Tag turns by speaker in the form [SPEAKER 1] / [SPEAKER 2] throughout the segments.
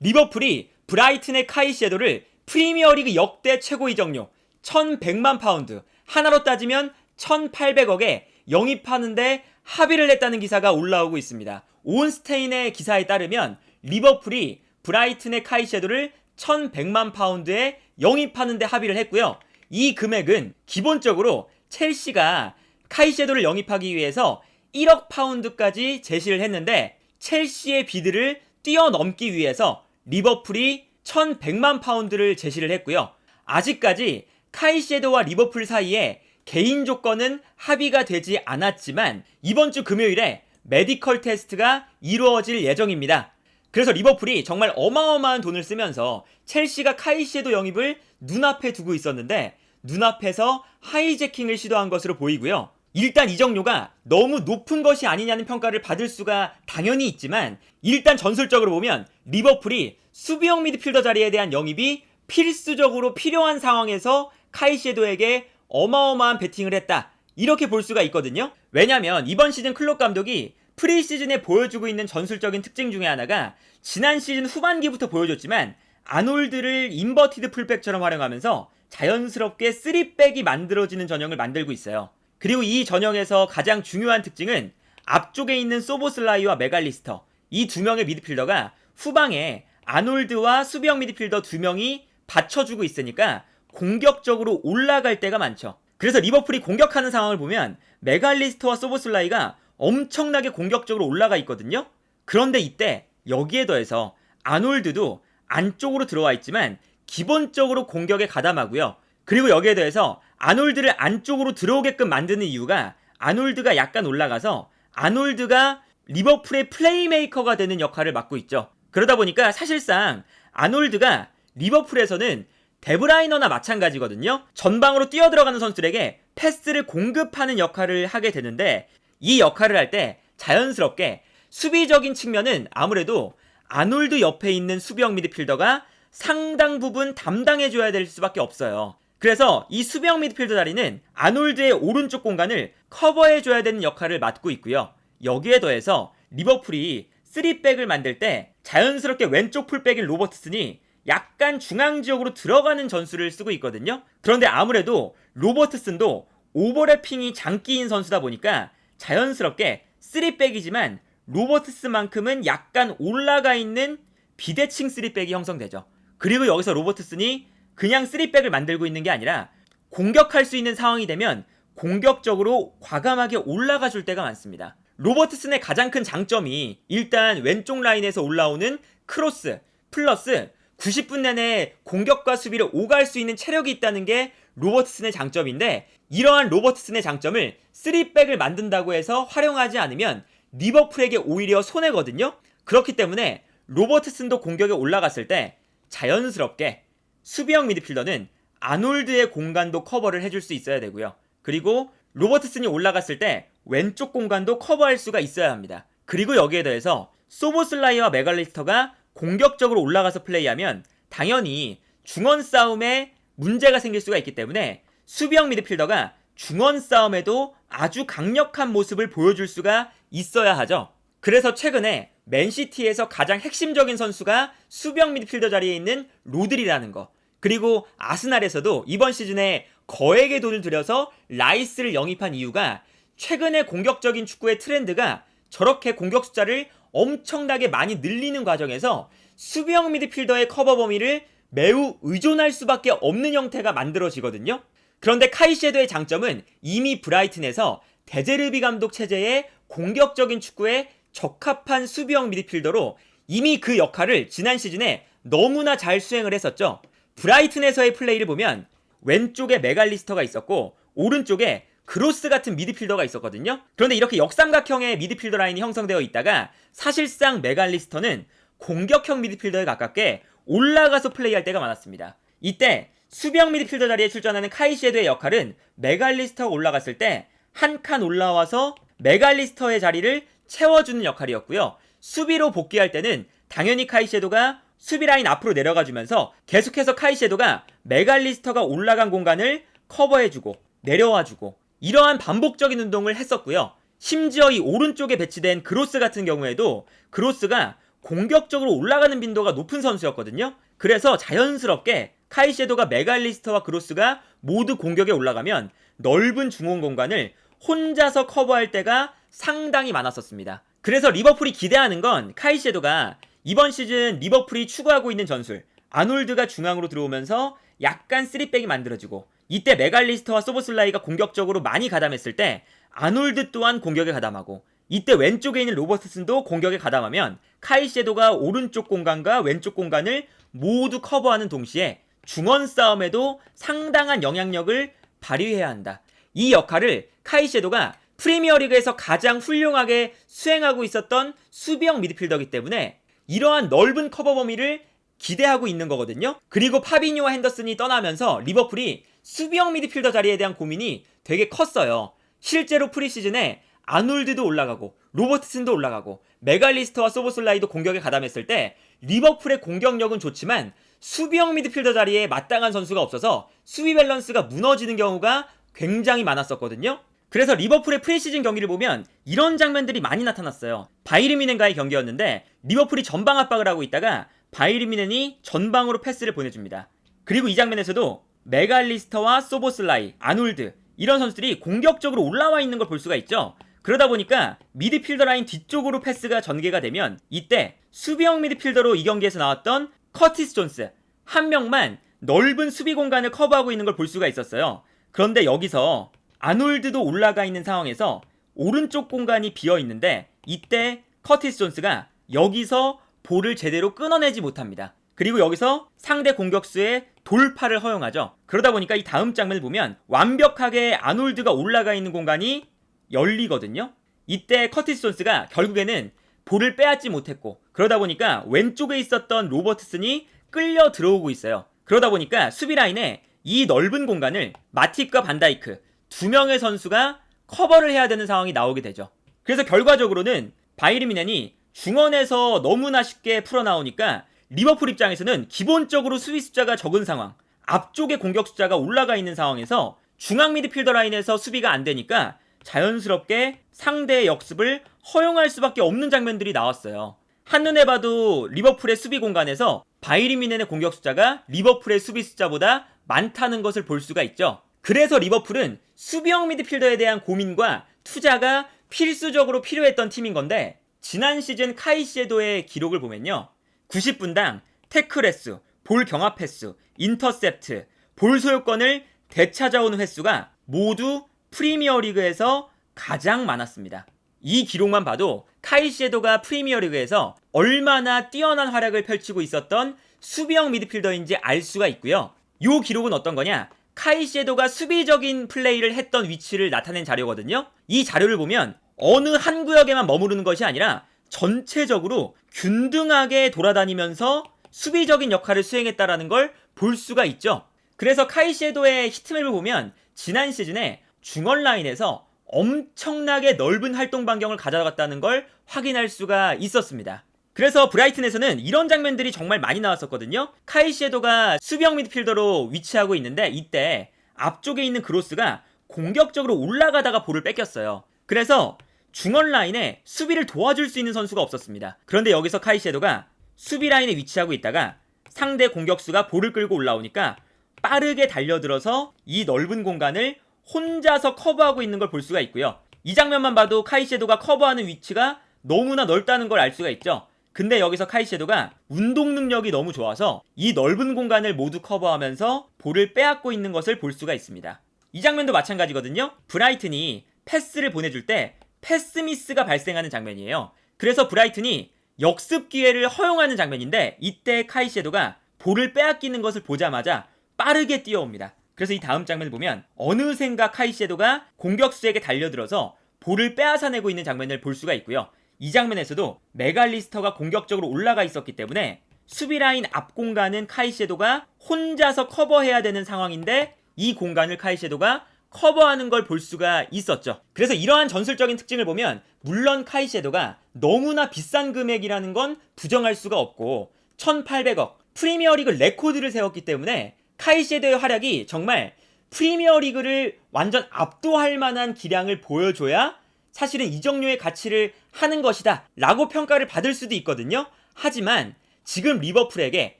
[SPEAKER 1] 리버풀이 브라이튼의 카이셰도를 프리미어리그 역대 최고 이적료 1100만 파운드, 하나로 따지면 1800억에 영입하는데 합의를 했다는 기사가 올라오고 있습니다. 온스테인의 기사에 따르면 리버풀이 브라이튼의 카이셰도를 1100만 파운드에 영입하는데 합의를 했고요. 이 금액은 기본적으로 첼시가 카이셰도를 영입하기 위해서 1억 파운드까지 제시를 했는데 첼시의 비드를 뛰어넘기 위해서 리버풀이 1100만 파운드를 제시를 했고요. 아직까지 카이셰도와 리버풀 사이에 개인 조건은 합의가 되지 않았지만 이번 주 금요일에 메디컬 테스트가 이루어질 예정입니다. 그래서 리버풀이 정말 어마어마한 돈을 쓰면서 첼시가 카이셰도 영입을 눈앞에 두고 있었는데 눈앞에서 하이제킹을 시도한 것으로 보이고요. 일단 이적료가 너무 높은 것이 아니냐는 평가를 받을 수가 당연히 있지만 일단 전술적으로 보면 리버풀이 수비형 미드필더 자리에 대한 영입이 필수적으로 필요한 상황에서 카이셰도에게 어마어마한 베팅을 했다, 이렇게 볼 수가 있거든요. 왜냐면 이번 시즌 클롭 감독이 프리시즌에 보여주고 있는 전술적인 특징 중에 하나가 지난 시즌 후반기부터 보여줬지만 아놀드를 인버티드 풀백처럼 활용하면서 자연스럽게 3백이 만들어지는 전형을 만들고 있어요. 그리고 이 전형에서 가장 중요한 특징은 앞쪽에 있는 소보슬라이와 메갈리스터, 이 두 명의 미드필더가 후방에 아놀드와 수비형 미드필더 두 명이 받쳐주고 있으니까 공격적으로 올라갈 때가 많죠. 그래서 리버풀이 공격하는 상황을 보면 메갈리스터와 소보슬라이가 엄청나게 공격적으로 올라가 있거든요. 그런데 이때 여기에 더해서 아놀드도 안쪽으로 들어와 있지만 기본적으로 공격에 가담하고요. 그리고 여기에 더해서 아놀드를 안쪽으로 들어오게끔 만드는 이유가 아놀드가 약간 올라가서 아놀드가 리버풀의 플레이메이커가 되는 역할을 맡고 있죠. 그러다 보니까 사실상 아놀드가 리버풀에서는 데브라이너나 마찬가지거든요. 전방으로 뛰어들어가는 선수들에게 패스를 공급하는 역할을 하게 되는데 이 역할을 할 때 자연스럽게 수비적인 측면은 아무래도 아놀드 옆에 있는 수비형 미드필더가 상당 부분 담당해줘야 될 수밖에 없어요. 그래서 이 수비형 미드필더 자리는 아놀드의 오른쪽 공간을 커버해줘야 되는 역할을 맡고 있고요. 여기에 더해서 리버풀이 3백을 만들 때 자연스럽게 왼쪽 풀백인 로버트슨이 약간 중앙 지역으로 들어가는 전술을 쓰고 있거든요. 그런데 아무래도 로버트슨도 오버래핑이 장기인 선수다 보니까 자연스럽게 3백이지만 로버트슨만큼은 약간 올라가 있는 비대칭 3백이 형성되죠. 그리고 여기서 로버트슨이 그냥 3백을 만들고 있는 게 아니라 공격할 수 있는 상황이 되면 공격적으로 과감하게 올라가 줄 때가 많습니다. 로버트슨의 가장 큰 장점이 일단 왼쪽 라인에서 올라오는 크로스 플러스 90분 내내 공격과 수비를 오갈 수 있는 체력이 있다는 게 로버트슨의 장점인데 이러한 로버트슨의 장점을 3백을 만든다고 해서 활용하지 않으면 리버풀에게 오히려 손해거든요. 그렇기 때문에 로버트슨도 공격에 올라갔을 때 자연스럽게 수비형 미드필더는 아놀드의 공간도 커버를 해줄 수 있어야 되고요. 그리고 로버트슨이 올라갔을 때 왼쪽 공간도 커버할 수가 있어야 합니다. 그리고 여기에 더해서 소보슬라이와 메갈리스터가 공격적으로 올라가서 플레이하면 당연히 중원 싸움에 문제가 생길 수가 있기 때문에 수비형 미드필더가 중원 싸움에도 아주 강력한 모습을 보여줄 수가 있어야 하죠. 그래서 최근에 맨시티에서 가장 핵심적인 선수가 수비형 미드필더 자리에 있는 로드리라는 거, 그리고 아스날에서도 이번 시즌에 거액의 돈을 들여서 라이스를 영입한 이유가 최근에 공격적인 축구의 트렌드가 저렇게 공격 숫자를 엄청나게 많이 늘리는 과정에서 수비형 미드필더의 커버 범위를 매우 의존할 수밖에 없는 형태가 만들어지거든요. 그런데 카이셰도의 장점은 이미 브라이튼에서 데제르비 감독 체제의 공격적인 축구에 적합한 수비형 미드필더로 이미 그 역할을 지난 시즌에 너무나 잘 수행을 했었죠. 브라이튼에서의 플레이를 보면 왼쪽에 메갈리스터가 있었고 오른쪽에 크로스 같은 미드필더가 있었거든요. 그런데 이렇게 역삼각형의 미드필더 라인이 형성되어 있다가 사실상 메갈리스터는 공격형 미드필더에 가깝게 올라가서 플레이할 때가 많았습니다. 이때 수비형 미드필더 자리에 출전하는 카이셰도의 역할은 메갈리스터가 올라갔을 때 한 칸 올라와서 메갈리스터의 자리를 채워주는 역할이었고요. 수비로 복귀할 때는 당연히 카이셰도가 수비 라인 앞으로 내려가주면서 계속해서 카이셰도가 메갈리스터가 올라간 공간을 커버해주고 내려와주고 이러한 반복적인 운동을 했었고요. 심지어 이 오른쪽에 배치된 그로스 같은 경우에도 그로스가 공격적으로 올라가는 빈도가 높은 선수였거든요. 그래서 자연스럽게 카이셰도가 메갈리스터와 그로스가 모두 공격에 올라가면 넓은 중원 공간을 혼자서 커버할 때가 상당히 많았었습니다. 그래서 리버풀이 기대하는 건 카이셰도가 이번 시즌 리버풀이 추구하고 있는 전술, 아놀드가 중앙으로 들어오면서 약간 3백이 만들어지고, 이때 메갈리스터와 소보슬라이가 공격적으로 많이 가담했을 때 아놀드 또한 공격에 가담하고, 이때 왼쪽에 있는 로버트슨도 공격에 가담하면 카이셰도가 오른쪽 공간과 왼쪽 공간을 모두 커버하는 동시에 중원 싸움에도 상당한 영향력을 발휘해야 한다. 이 역할을 카이셰도가 프리미어리그에서 가장 훌륭하게 수행하고 있었던 수비형 미드필더이기 때문에 이러한 넓은 커버 범위를 기대하고 있는 거거든요. 그리고 파비뉴와 핸더슨이 떠나면서 리버풀이 수비형 미드필더 자리에 대한 고민이 되게 컸어요. 실제로 프리시즌에 아놀드도 올라가고 로버트슨도 올라가고 메갈리스터와 소보슬라이도 공격에 가담했을 때 리버풀의 공격력은 좋지만 수비형 미드필더 자리에 마땅한 선수가 없어서 수비 밸런스가 무너지는 경우가 굉장히 많았었거든요. 그래서 리버풀의 프리시즌 경기를 보면 이런 장면들이 많이 나타났어요. 바이르미넨과의 경기였는데 리버풀이 전방 압박을 하고 있다가 바이르미넨이 전방으로 패스를 보내줍니다. 그리고 이 장면에서도 메갈리스터와 소보슬라이, 아놀드 이런 선수들이 공격적으로 올라와 있는 걸 볼 수가 있죠. 그러다 보니까 미드필더 라인 뒤쪽으로 패스가 전개가 되면 이때 수비형 미드필더로 이 경기에서 나왔던 커티스 존스 한 명만 넓은 수비 공간을 커버하고 있는 걸 볼 수가 있었어요. 그런데 여기서 아놀드도 올라가 있는 상황에서 오른쪽 공간이 비어 있는데 이때 커티스 존스가 여기서 볼을 제대로 끊어내지 못합니다. 그리고 여기서 상대 공격수의 돌파를 허용하죠. 그러다 보니까 이 다음 장면을 보면 완벽하게 아놀드가 올라가 있는 공간이 열리거든요. 이때 커티스 존스가 결국에는 볼을 빼앗지 못했고, 그러다 보니까 왼쪽에 있었던 로버트슨이 끌려 들어오고 있어요. 그러다 보니까 수비 라인에 이 넓은 공간을 마팁과 반다이크 두 명의 선수가 커버를 해야 되는 상황이 나오게 되죠. 그래서 결과적으로는 바이르미넨이 중원에서 너무나 쉽게 풀어나오니까 리버풀 입장에서는 기본적으로 수비 숫자가 적은 상황, 앞쪽에 공격 숫자가 올라가 있는 상황에서 중앙 미드필더 라인에서 수비가 안 되니까 자연스럽게 상대의 역습을 허용할 수밖에 없는 장면들이 나왔어요. 한눈에 봐도 리버풀의 수비 공간에서 바이르미넨의 공격 숫자가 리버풀의 수비 숫자보다 많다는 것을 볼 수가 있죠. 그래서 리버풀은 수비형 미드필더에 대한 고민과 투자가 필수적으로 필요했던 팀인 건데, 지난 시즌 카이셰도의 기록을 보면요, 90분당 태클 횟수, 볼 경합 횟수, 인터셉트, 볼 소유권을 되찾아오는 횟수가 모두 프리미어리그에서 가장 많았습니다. 이 기록만 봐도 카이셰도가 프리미어리그에서 얼마나 뛰어난 활약을 펼치고 있었던 수비형 미드필더인지 알 수가 있고요. 이 기록은 어떤 거냐? 카이셰도가 수비적인 플레이를 했던 위치를 나타낸 자료거든요. 이 자료를 보면 어느 한 구역에만 머무르는 것이 아니라 전체적으로 균등하게 돌아다니면서 수비적인 역할을 수행했다라는 걸 볼 수가 있죠. 그래서 카이셰도의 히트맵을 보면 지난 시즌에 중원 라인에서 엄청나게 넓은 활동 반경을 가져갔다는 걸 확인할 수가 있었습니다. 그래서 브라이튼에서는 이런 장면들이 정말 많이 나왔었거든요. 카이셰도가 수비형 미드필더로 위치하고 있는데 이때 앞쪽에 있는 그로스가 공격적으로 올라가다가 볼을 뺏겼어요. 그래서 중원 라인에 수비를 도와줄 수 있는 선수가 없었습니다. 그런데 여기서 카이셰도가 수비 라인에 위치하고 있다가 상대 공격수가 볼을 끌고 올라오니까 빠르게 달려들어서 이 넓은 공간을 혼자서 커버하고 있는 걸 볼 수가 있고요. 이 장면만 봐도 카이셰도가 커버하는 위치가 너무나 넓다는 걸 알 수가 있죠. 근데 여기서 카이셰도가 운동 능력이 너무 좋아서 이 넓은 공간을 모두 커버하면서 볼을 빼앗고 있는 것을 볼 수가 있습니다. 이 장면도 마찬가지거든요. 브라이튼이 패스를 보내줄 때 패스 미스가 발생하는 장면이에요. 그래서 브라이튼이 역습 기회를 허용하는 장면인데 이때 카이셰도가 볼을 빼앗기는 것을 보자마자 빠르게 뛰어옵니다. 그래서 이 다음 장면을 보면 어느샌가 카이셰도가 공격수에게 달려들어서 볼을 빼앗아내고 있는 장면을 볼 수가 있고요. 이 장면에서도 메갈리스터가 공격적으로 올라가 있었기 때문에 수비 라인 앞 공간은 카이셰도가 혼자서 커버해야 되는 상황인데 이 공간을 카이셰도가 커버하는 걸 볼 수가 있었죠. 그래서 이러한 전술적인 특징을 보면 물론 카이셰도가 너무나 비싼 금액이라는 건 부정할 수가 없고 1,800억 프리미어리그 레코드를 세웠기 때문에 카이셰도의 활약이 정말 프리미어리그를 완전 압도할 만한 기량을 보여줘야 사실은 이 종류의 가치를 하는 것이다 라고 평가를 받을 수도 있거든요. 하지만 지금 리버풀에게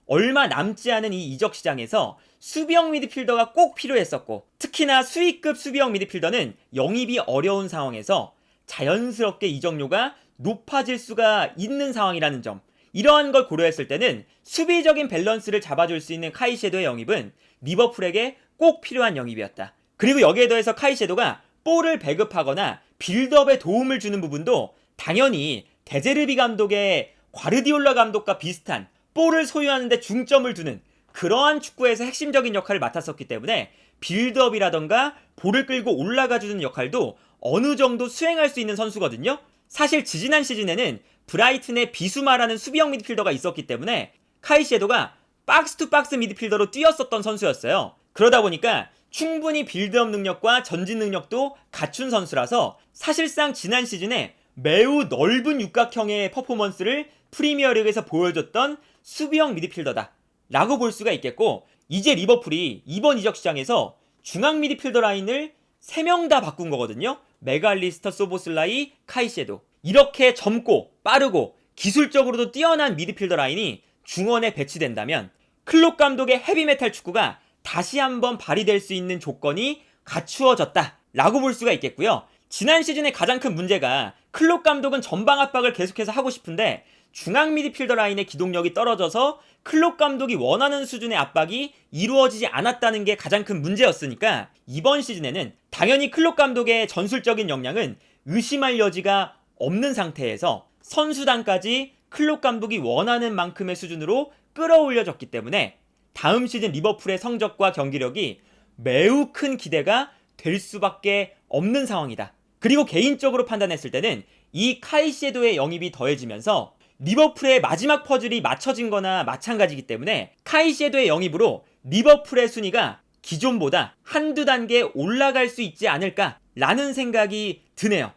[SPEAKER 1] 얼마 남지 않은 이 이적 시장에서 수비형 미드필더가 꼭 필요했었고, 특히나 수위급 수비형 미드필더는 영입이 어려운 상황에서 자연스럽게 이적료가 높아질 수가 있는 상황이라는 점, 이러한 걸 고려했을 때는 수비적인 밸런스를 잡아줄 수 있는 카이셰도의 영입은 리버풀에게 꼭 필요한 영입이었다. 그리고 여기에 더해서 카이셰도가 볼을 배급하거나 빌드업에 도움을 주는 부분도 당연히 데제르비 감독의 과르디올라 감독과 비슷한 볼을 소유하는데 중점을 두는 그러한 축구에서 핵심적인 역할을 맡았었기 때문에 빌드업이라던가 볼을 끌고 올라가주는 역할도 어느 정도 수행할 수 있는 선수거든요. 사실 지지난 시즌에는 브라이튼의 비수마라는 수비형 미드필더가 있었기 때문에 카이셰도가 박스 투 박스 미드필더로 뛰었었던 선수였어요. 그러다 보니까 충분히 빌드업 능력과 전진 능력도 갖춘 선수라서 사실상 지난 시즌에 매우 넓은 육각형의 퍼포먼스를 프리미어리그에서 보여줬던 수비형 미드필더다 라고 볼 수가 있겠고, 이제 리버풀이 이번 이적 시장에서 중앙 미드필더 라인을 3명 다 바꾼 거거든요. 메갈리스터, 소보슬라이, 카이셰도. 이렇게 젊고 빠르고 기술적으로도 뛰어난 미드필더 라인이 중원에 배치된다면 클롭 감독의 헤비메탈 축구가 다시 한번 발휘될 수 있는 조건이 갖추어졌다 라고 볼 수가 있겠고요. 지난 시즌의 가장 큰 문제가 클롭 감독은 전방 압박을 계속해서 하고 싶은데 중앙 미드필더 라인의 기동력이 떨어져서 클롭 감독이 원하는 수준의 압박이 이루어지지 않았다는 게 가장 큰 문제였으니까, 이번 시즌에는 당연히 클롭 감독의 전술적인 역량은 의심할 여지가 없는 상태에서 선수단까지 클롭 감독이 원하는 만큼의 수준으로 끌어올려졌기 때문에 다음 시즌 리버풀의 성적과 경기력이 매우 큰 기대가 될 수밖에 없는 상황이다. 그리고 개인적으로 판단했을 때는 이 카이셰도의 영입이 더해지면서 리버풀의 마지막 퍼즐이 맞춰진 거나 마찬가지이기 때문에 카이셰도의 영입으로 리버풀의 순위가 기존보다 한두 단계 올라갈 수 있지 않을까 라는 생각이 드네요.